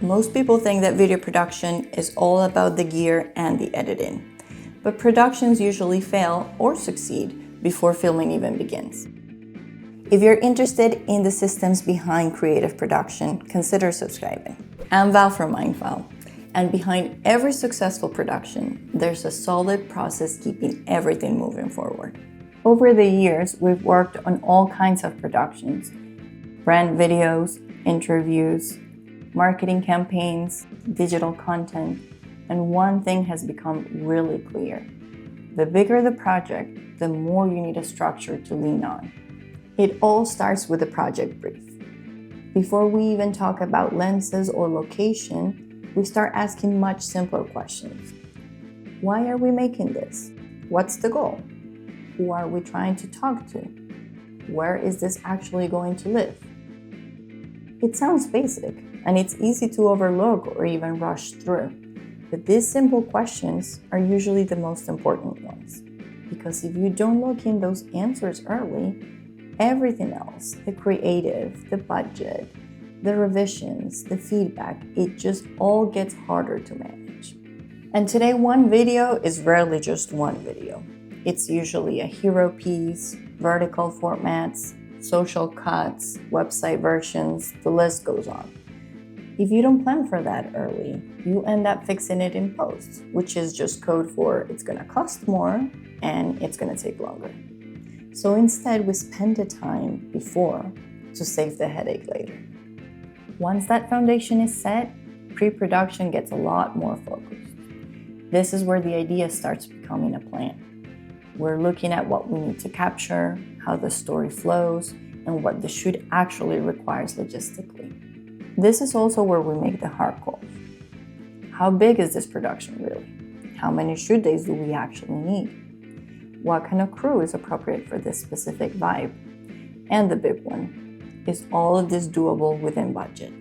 Most people think that video production is all about the gear and the editing, but productions usually fail or succeed before filming even begins. If you're interested in the systems behind creative production, consider subscribing. I'm Val from Mindfile, and behind every successful production, there's a solid process keeping everything moving forward. Over the years, we've worked on all kinds of productions: brand videos, interviews, marketing campaigns, digital content, and one thing has become really clear. The bigger the project, the more you need a structure to lean on. It all starts with a project brief. Before we even talk about lenses or location, we start asking much simpler questions. Why are we making this? What's the goal? Who are we trying to talk to? Where is this actually going to live? It sounds basic, and it's easy to overlook or even rush through. But these simple questions are usually the most important ones. Because if you don't look in those answers early, everything else, the creative, the budget, the revisions, the feedback, it just all gets harder to manage. And today, one video is rarely just one video. It's usually a hero piece, vertical formats, social cuts, website versions, the list goes on. If you don't plan for that early, you end up fixing it in post, which is just code for it's gonna cost more and it's gonna take longer. So instead, we spend the time before to save the headache later. Once that foundation is set, pre-production gets a lot more focused. This is where the idea starts becoming a plan. We're looking at what we need to capture, how the story flows, and what the shoot actually requires logistically. This is also where we make the hard calls. How big is this production really? How many shoot days do we actually need? What kind of crew is appropriate for this specific vibe? And the big one, is all of this doable within budget?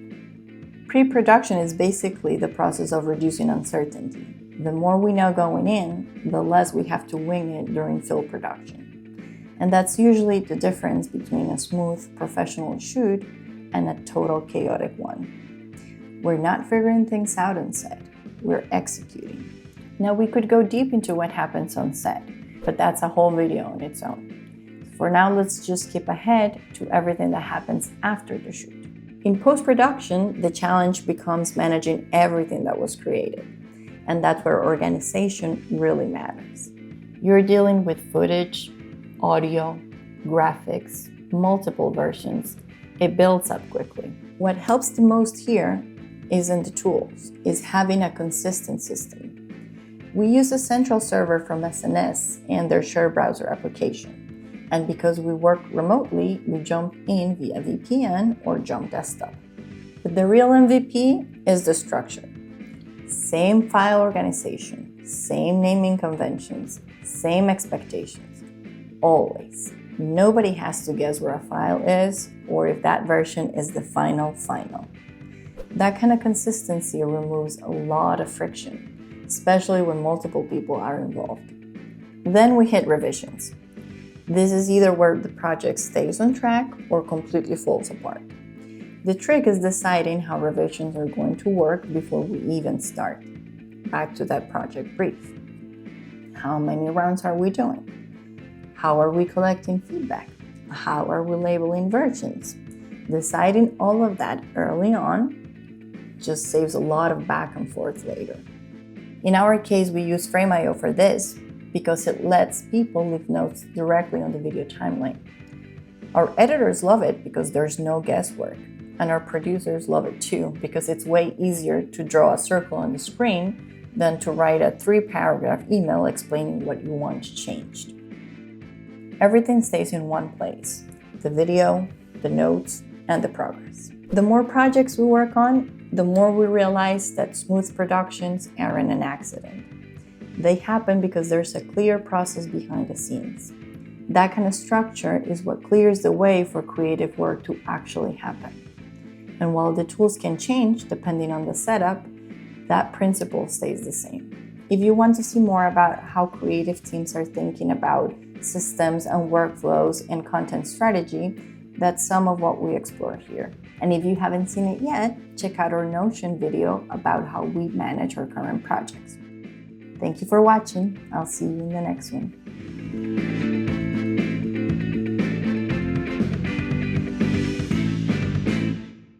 Pre-production is basically the process of reducing uncertainty. The more we know going in, the less we have to wing it during film production. And that's usually the difference between a smooth, professional shoot and a total chaotic one. We're not figuring things out on set, we're executing. Now, we could go deep into what happens on set, but that's a whole video on its own. For now, let's just skip ahead to everything that happens after the shoot. In post-production, the challenge becomes managing everything that was created. And that's where organization really matters. You're dealing with footage, audio, graphics, multiple versions. It builds up quickly. What helps the most here isn't the tools, is having a consistent system. We use a central server from SNS and their shared browser application. And because we work remotely, we jump in via VPN or jump desktop. But the real MVP is the structure. Same file organization, same naming conventions, same expectations. Always. Nobody has to guess where a file is or if that version is the final. That kind of consistency removes a lot of friction, especially when multiple people are involved. Then we hit revisions. This is either where the project stays on track or completely falls apart. The trick is deciding how revisions are going to work before we even start. Back to that project brief. How many rounds are we doing? How are we collecting feedback? How are we labeling versions? Deciding all of that early on just saves a lot of back and forth later. In our case, we use Frame.io for this because it lets people leave notes directly on the video timeline. Our editors love it because there's no guesswork, and our producers love it too because it's way easier to draw a circle on the screen than to write a 3-paragraph email explaining what you want changed. Everything stays in one place: the video, the notes, and the progress. The more projects we work on, the more we realize that smooth productions aren't an accident. They happen because there's a clear process behind the scenes. That kind of structure is what clears the way for creative work to actually happen. And while the tools can change depending on the setup, that principle stays the same. If you want to see more about how creative teams are thinking about systems and workflows and content strategy, that's some of what we explore here. And if you haven't seen it yet, check out our Notion video about how we manage our current projects. Thank you for watching. I'll see you in the next one.